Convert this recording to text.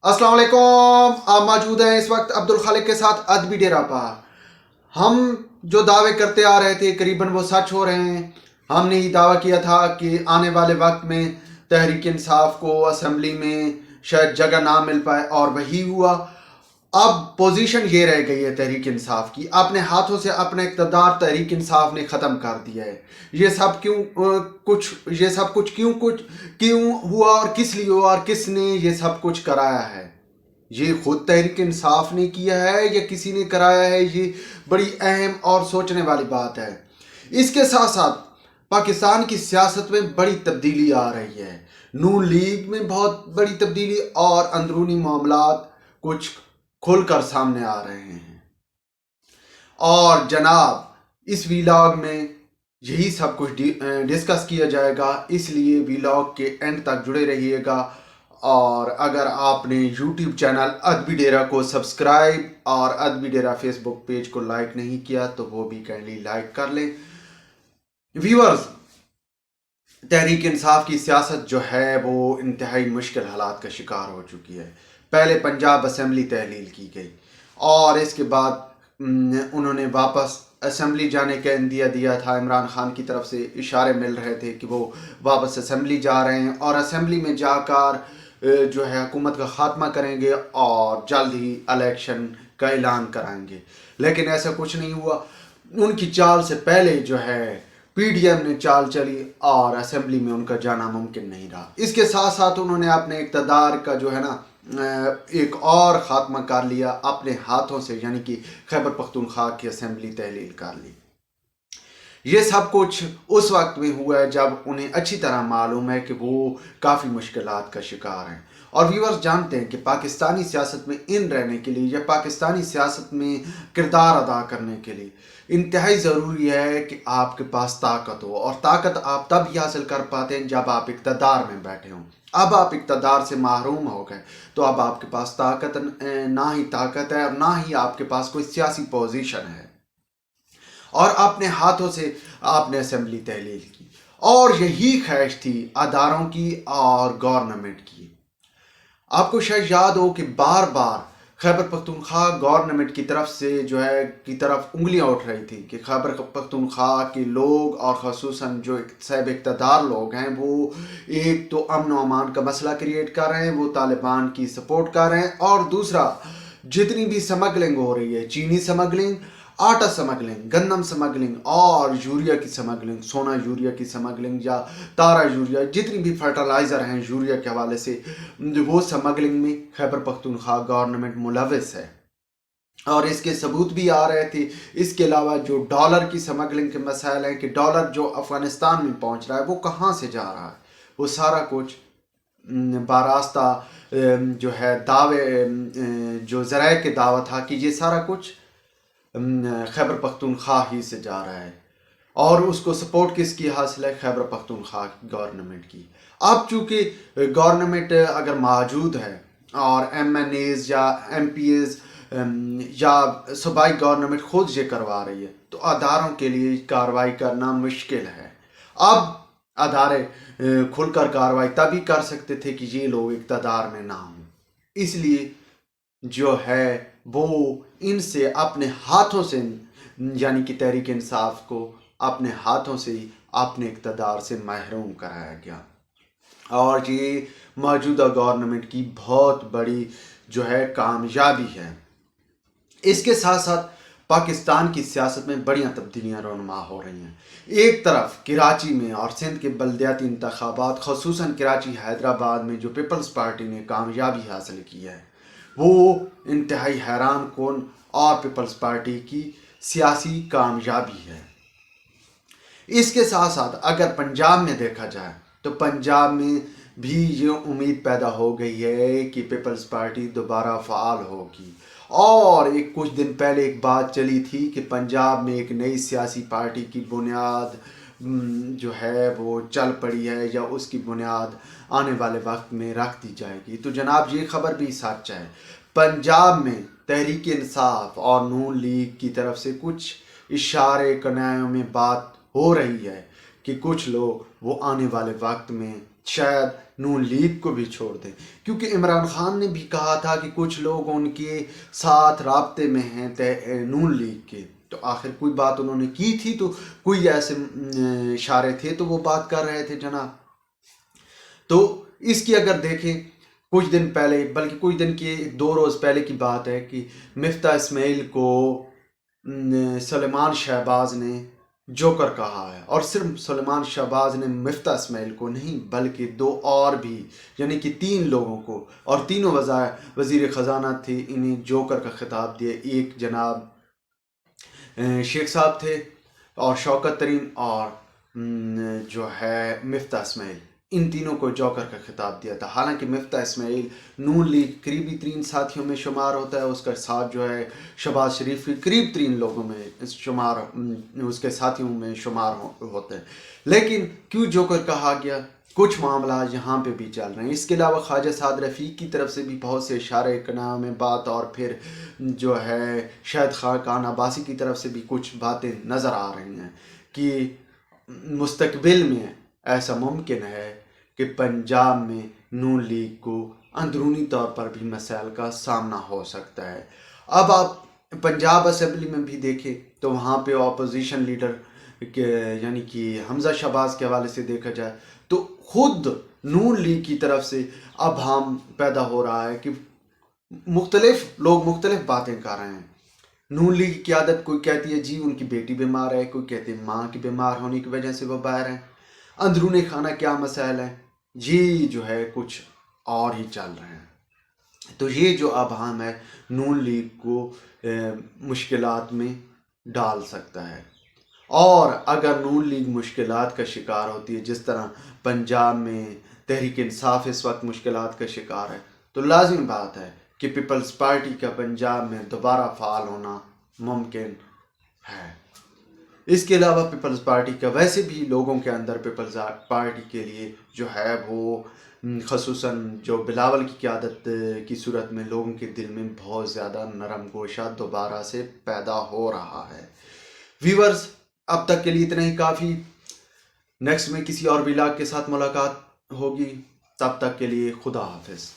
अस्सलाम वालेकुम। आप मौजूद हैं इस वक्त अब्दुल खालिक के साथ अदबी डेरा पर। हम जो दावे करते आ रहे थे करीबन वो सच हो रहे हैं। हमने ये दावा किया था कि आने वाले वक्त में तहरीक इंसाफ को असेंबली में शायद जगह ना मिल पाए, और वही हुआ। अब पोजीशन ये रह गई है तहरीक इंसाफ की, अपने हाथों से अपना इक़्तिदार तहरीक इंसाफ ने ख़त्म कर दिया है। ये सब कुछ क्यों हुआ और किस लिए हुआ और किसने ये सब कुछ कराया है? ये खुद तहरीक इंसाफ ने किया है या किसी ने कराया है? ये बड़ी अहम और सोचने वाली बात है। इसके साथ साथ पाकिस्तान की सियासत में बड़ी तब्दीली आ रही है। नून लीग में बहुत बड़ी तब्दीली और अंदरूनी मामलात कुछ खुलकर सामने आ रहे हैं। और जनाब, इस वीलॉग में यही सब कुछ डिस्कस किया जाएगा, इसलिए वीलॉग के एंड तक जुड़े रहिएगा। और अगर आपने यूट्यूब चैनल अदबी डेरा को सब्सक्राइब और अदबी डेरा फेसबुक पेज को लाइक नहीं किया तो वो भी काइंडली लाइक कर लें। व्यूअर्स, तहरीक इंसाफ की सियासत जो है वो इंतहाई मुश्किल हालात का शिकार हो चुकी है। पहले पंजाब असेंबली तहलील की गई और इसके बाद उन्होंने वापस असेंबली जाने का इंदिया दिया था। इमरान खान की तरफ से इशारे मिल रहे थे कि वो वापस असेंबली जा रहे हैं और असेंबली में जाकर जो है हुकूमत का ख़ात्मा करेंगे और जल्द ही इलेक्शन का ऐलान कराएंगे। लेकिन ऐसा कुछ नहीं हुआ। उनकी चाल से पहले जो है पीडीएम ने चाल चली और असेंबली में उनका जाना मुमकिन नहीं रहा। इसके साथ साथ उन्होंने अपने इक़्तिदार का जो है ना एक और ख़ात्मा कर लिया अपने हाथों से, यानी कि खैबर पख्तूनख्वा की असेंबली तहलील कर ली। ये सब कुछ उस वक्त में हुआ है जब उन्हें अच्छी तरह मालूम है कि वो काफ़ी मुश्किलात का शिकार हैं। और व्यूअर्स जानते हैं कि पाकिस्तानी सियासत में इन रहने के लिए या पाकिस्तानी सियासत में किरदार अदा करने के लिए इंतहाई ज़रूरी है कि आपके पास ताकत हो, और ताकत आप तब ही हासिल कर पाते हैं जब आप इक़्तिदार में बैठे हों। अब आप इक़्तिदार से महरूम हो गए तो अब आपके पास ताकत ना ही ताकत है और ना ही आपके पास कोई सियासी पोजीशन है, और अपने हाथों से आपने असेंबली तहलील की। और यही ख्वाहिश थी अदारों की और गवर्नमेंट की। आपको शायद याद हो कि बार बार खैबर पख्तूनख्वा गवर्नमेंट की तरफ से जो है की तरफ उंगलियां उठ रही थी कि खैबर पख्तूनख्वा के लोग और ख़ुसूसन जो साहिब इक़्तिदार लोग हैं वो एक तो अमन व अमान का मसला क्रिएट कर रहे हैं, वो तालिबान की सपोर्ट कर रहे हैं, और दूसरा जितनी भी स्मगलिंग हो रही है, चीनी स्मगलिंग, आटा स्मगलिंग, गंदम स्मगलिंग और यूरिया की स्मगलिंग, सोना यूरिया की स्मगलिंग या तारा यूरिया, जितनी भी फर्टिलाइज़र हैं यूरिया के हवाले से, वो स्मगलिंग में खैबर पख्तूनख्वा गवर्नमेंट मुलविस है और इसके सबूत भी आ रहे थे। इसके अलावा जो डॉलर की स्मगलिंग के मसाइल हैं कि डॉलर जो अफ़गानिस्तान में पहुंच रहा है वो कहाँ से जा रहा है, वो सारा कुछ बारास्ता जो है दावे जो ज़राए के दावा था कि ये सारा कुछ खैबर पख्तूनख्वा ही से जा रहा है, और उसको सपोर्ट किसकी हासिल है? खैबर पख्तूनख्वा गवर्नमेंट की। अब चूँकि गवर्नमेंट अगर मौजूद है और MNAs या MPs या सूबाई गवर्नमेंट खुद ये करवा रही है तो अदारों के लिए कार्रवाई करना मुश्किल है। अब अदारे खुलकर कार्रवाई तभी कर सकते थे कि ये लोग इक़्तिदार में ना हों, इसलिए जो है वो इनसे अपने हाथों से, यानी कि तहरीक इंसाफ को अपने हाथों से ही अपने इक़्तिदार से महरूम कराया गया। और ये मौजूदा गवर्नमेंट की बहुत बड़ी जो है कामयाबी है। इसके साथ साथ पाकिस्तान की सियासत में बढ़िया तब्दीलियाँ रोनुमा हो रही हैं। एक तरफ कराची में और सिंध के बल्दियाती इंतखाबात, ख़ुसूसन कराची हैदराबाद में जो पीपल्स पार्टी ने कामयाबी हासिल की है वो इंतहाई हैरान कौन और पीपल्स पार्टी की सियासी कामयाबी है। इसके साथ साथ अगर पंजाब में देखा जाए तो पंजाब में भी ये उम्मीद पैदा हो गई है कि पीपल्स पार्टी दोबारा फ़ाल होगी। और एक कुछ दिन पहले एक बात चली थी कि पंजाब में एक नई सियासी पार्टी की बुनियाद जो है वो चल पड़ी है या उसकी बुनियाद आने वाले वक्त में रख दी जाएगी। तो जनाब, ये खबर भी सच है। पंजाब में तहरीक इंसाफ और नून लीग की तरफ से कुछ इशारे कनायों में बात हो रही है कि कुछ लोग वो आने वाले वक्त में شاید نون لیگ کو بھی چھوڑ دیں، کیونکہ عمران خان نے بھی کہا تھا کہ کچھ لوگ ان کے ساتھ رابطے میں ہیں نون لیگ کے، تو آخر کوئی بات انہوں نے کی تھی تو کوئی ایسے اشارے تھے تو وہ بات کر رہے تھے جناب۔ تو اس کی اگر دیکھیں کچھ دن پہلے، بلکہ کچھ دن کے 2 روز پہلے کی بات ہے کہ مفتاح اسماعیل کو سلیمان شہباز نے جوکر کہا ہے، اور صرف سلیمان شہباز نے مفتاح اسماعیل کو نہیں بلکہ 2 اور بھی، یعنی کہ 3 لوگوں کو، اور تینوں وزیر خزانہ تھے، انہیں جوکر کا خطاب دیا۔ ایک جناب شیخ صاحب تھے، اور شوکت ترین، اور جو ہے مفتاح اسماعیل، ان تینوں کو جوکر کا خطاب دیا تھا۔ حالانکہ مفتاح اسماعیل نون لیگ قریبی ترین ساتھیوں میں شمار ہوتا ہے، اس کا ساتھ جو ہے شہباز شریف کے قریب ترین لوگوں میں شمار، اس کے ساتھیوں میں شمار ہوتے ہیں۔ لیکن کیوں جوکر کہا گیا، کچھ معاملات یہاں پہ بھی چل رہے ہیں۔ اس کے علاوہ خواجہ سعد رفیق کی طرف سے بھی بہت سے اشارے کنام میں بات، اور پھر جو ہے شاہد خاقان عباسی کی طرف سے بھی کچھ باتیں نظر آ رہی ہیں کہ مستقبل میں ایسا ممکن ہے کہ پنجاب میں نون لیگ کو اندرونی طور پر بھی مسائل کا سامنا ہو سکتا ہے۔ اب آپ پنجاب اسمبلی میں بھی دیکھیں تو وہاں پہ اپوزیشن لیڈر یعنی کہ حمزہ شہباز کے حوالے سے دیکھا جائے تو خود نون لیگ کی طرف سے اب ہم پیدا ہو رہا ہے کہ مختلف لوگ مختلف باتیں کر رہے ہیں۔ نون لیگ کی قیادت کوئی کہتی ہے جی ان کی بیٹی بیمار ہے، کوئی کہتے ہیں ماں کی بیمار ہونے کی وجہ سے وہ باہر ہیں، اندرون خانہ کیا مسائل ہیں، یہ جو ہے کچھ اور ہی چل رہے ہیں۔ تو یہ جو ابہام ہے نون لیگ کو مشکلات میں ڈال سکتا ہے، اور اگر نون لیگ مشکلات کا شکار ہوتی ہے جس طرح پنجاب میں تحریک انصاف اس وقت مشکلات کا شکار ہے، تو لازم بات ہے کہ پیپلز پارٹی کا پنجاب میں دوبارہ فعال ہونا ممکن ہے۔ اس کے علاوہ پیپلز پارٹی کا ویسے بھی لوگوں کے اندر پیپلز پارٹی کے لیے جو ہے وہ خصوصاً جو بلاول کی قیادت کی صورت میں لوگوں کے دل میں بہت زیادہ نرم گوشہ دوبارہ سے پیدا ہو رہا ہے۔ ویورز، اب تک کے لیے اتنا ہی کافی۔ نیکسٹ میں کسی اور ولاگ کے ساتھ ملاقات ہوگی، تب تک کے لیے خدا حافظ۔